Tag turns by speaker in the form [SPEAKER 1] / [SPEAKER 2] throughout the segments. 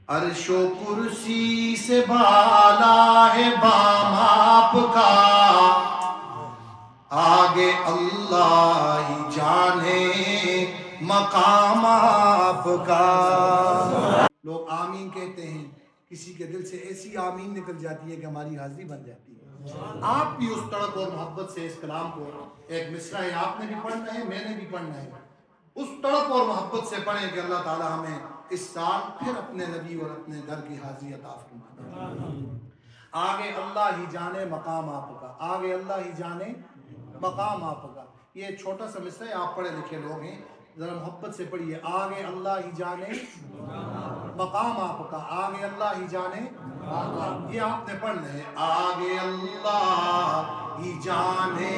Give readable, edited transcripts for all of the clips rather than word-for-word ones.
[SPEAKER 1] عرش و کرسی سے بالا ہے بام آپ کا، آگے اللہ ہی جانے مقام آپ کا۔ لوگ آمین کہتے ہیں، کسی کے دل سے ایسی آمین نکل جاتی ہے کہ ہماری حاضری بن جاتی ہے۔ آپ بھی اس تڑپ اور محبت سے اس کلام کو، ایک مصرع ہے آپ نے بھی پڑھنا ہے، میں نے بھی پڑھنا ہے، اس تڑپ اور محبت سے پڑھیں کہ اللہ تعالی ہمیں اس سال پھر اپنے نبی اور اپنے گھر کی حاضری عطا فرمائے۔ آگے اللہ ہی جانے مقام آپ کا، آگے اللہ ہی جانے مقام آپ کا۔ یہ چھوٹا سا مصرع ہے، آپ پڑھے لکھے لوگ ہیں، ذرا محبت سے پڑھیے۔ آگے اللہ ہی جانے مقام آپ کا، آگے اللہ ہی جانے مقام، یہ آپ نے پڑھنا ہے۔ آگے اللہ ہی جانے،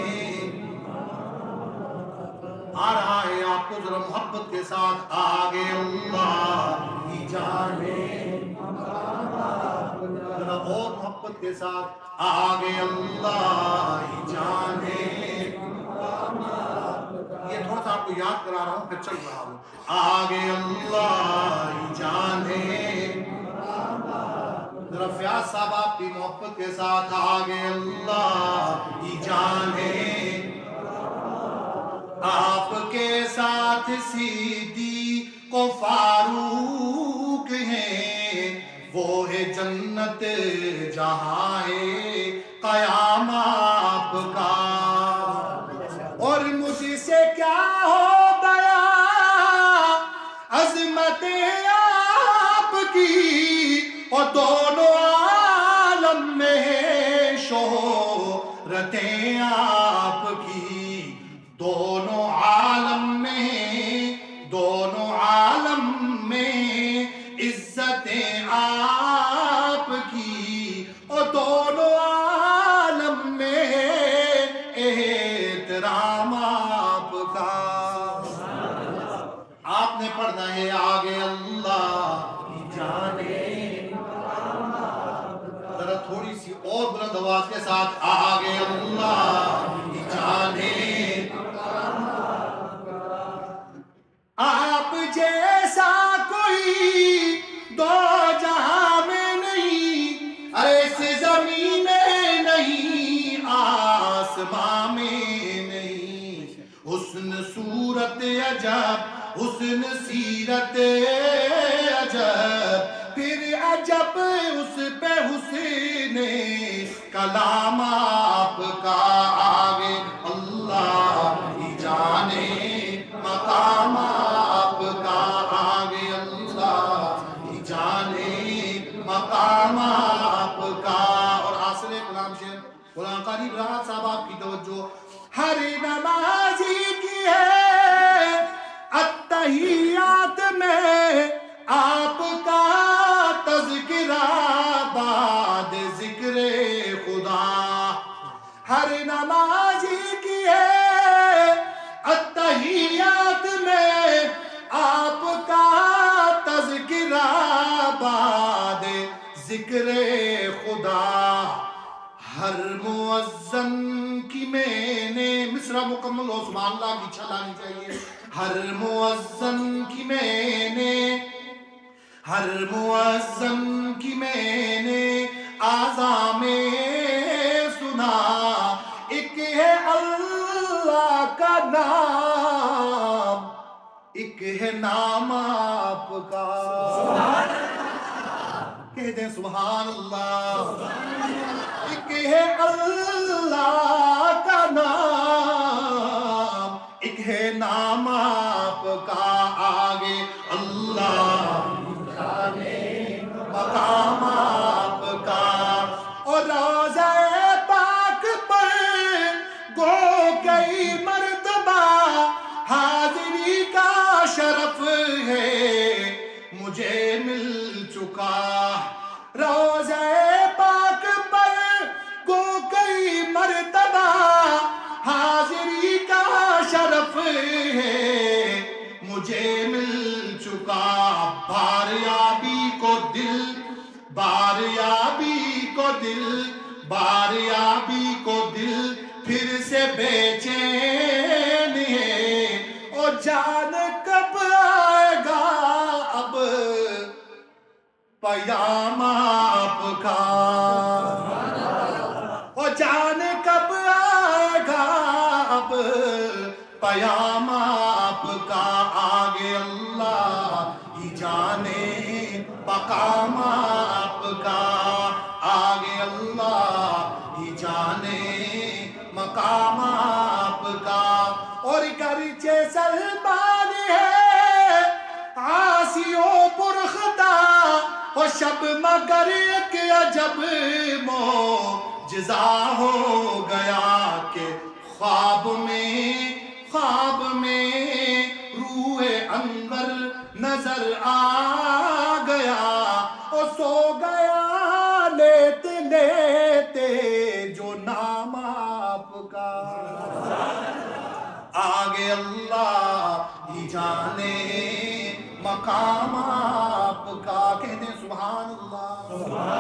[SPEAKER 1] آ رہا ہے آپ کو ذرا محبت کے ساتھ، آگے اللہ ہی جانے، ذرا اور محبت کے ساتھ، آگے اللہ ہی جانے۔ یہ تھوڑا سا آپ کو یاد کرا رہا ہوں پھر چل رہا ہوں۔ آگے اللہ ہی جانے، ذرا فیاض صاحب آپ کی محبت کے ساتھ، آگے اللہ ہی جانے۔ آپ کے ساتھ صدیق و فاروق ہیں، وہ ہے جنت جہاں ہے قیام آپ کا۔ اور مجھ سے کیا ہو بیان عظمت آپ کی، اور دونوں عالم میں شہرتیں آپ کی، دونوں عالم میں، دونوں عالم میں عزتیں آپ کی، اور دونوں عالم میں احترام آپ کا۔ آپ نے پڑھنا ہے آگے اللہ ہی جانے، ذرا تھوڑی سی اور بلند آواز کے ساتھ، آگے اللہ ہی جانے۔ آپ جیسا کوئی دو جہاں میں نہیں، ارے اس زمین میں نہیں، آسمان میں نہیں۔ حسن صورت عجب، حسن سیرت عجب، پھر عجب اس پہ حسن کلام آپ کا۔ آگے اللہ ہی جانے مقام آپ کا، آگے اللہ ہی جانے مقام آپ کا۔ اور آخر کلام شیر قرآن قاری راحت صاحب آپ کی توجہ، ہر نمازی کی ہے التحیات میں آپ کا تذکرہ بعد ذکر خدا، ہر نمازی کی ہے التحیات میں آپ کا تذکرہ بعد ذکر خدا۔ ہر مؤذن کی میں نے، مصرع مکمل ہو سبحان اللہ کی چھل آنی چاہیے۔ ہر مؤذن کی میں نے، ہر مؤذن کی میں نے آذان میں سنا، ایک ہے اللہ کا نام، ایک ہے نام آپ کا۔ کہہ دیں سبحان اللہ۔ ایک ہے اللہ کا نام، ایک ہے نام آپ کا، آگے اللہ جانے مقام آپ کا۔ اور روضہ پاک پر گو کئی مرتبہ حاضری کا شرف ہے مجھے مل چکا۔ روضہ پاک پر گو کئی مرتبہ حاضری کا شرف ہے مجھے مل چکا۔ باریابی کو دل، باریابی کو دل، باریابی کو دل پھر سے بے چین ہے، اور جان کب آئے گا اب پیام آپ کا وہ جانے کب آئے گا اب پیام آپ کا آگے اللہ ہی جانے مقام آپ کا آگے اللہ ہی جانے مقام آپ کا اور گرچہ سلمان ہے آسیوں پر خدا اور شب مگر ایک عجب معجزہ ہو گیا کہ خواب میں روح انور نظر آ گیا اور سو گیا لیتے لیتے جو نام آپ کا آگے اللہ ہی جانے مقام آپ کا کہتے ہیں سبحان اللہ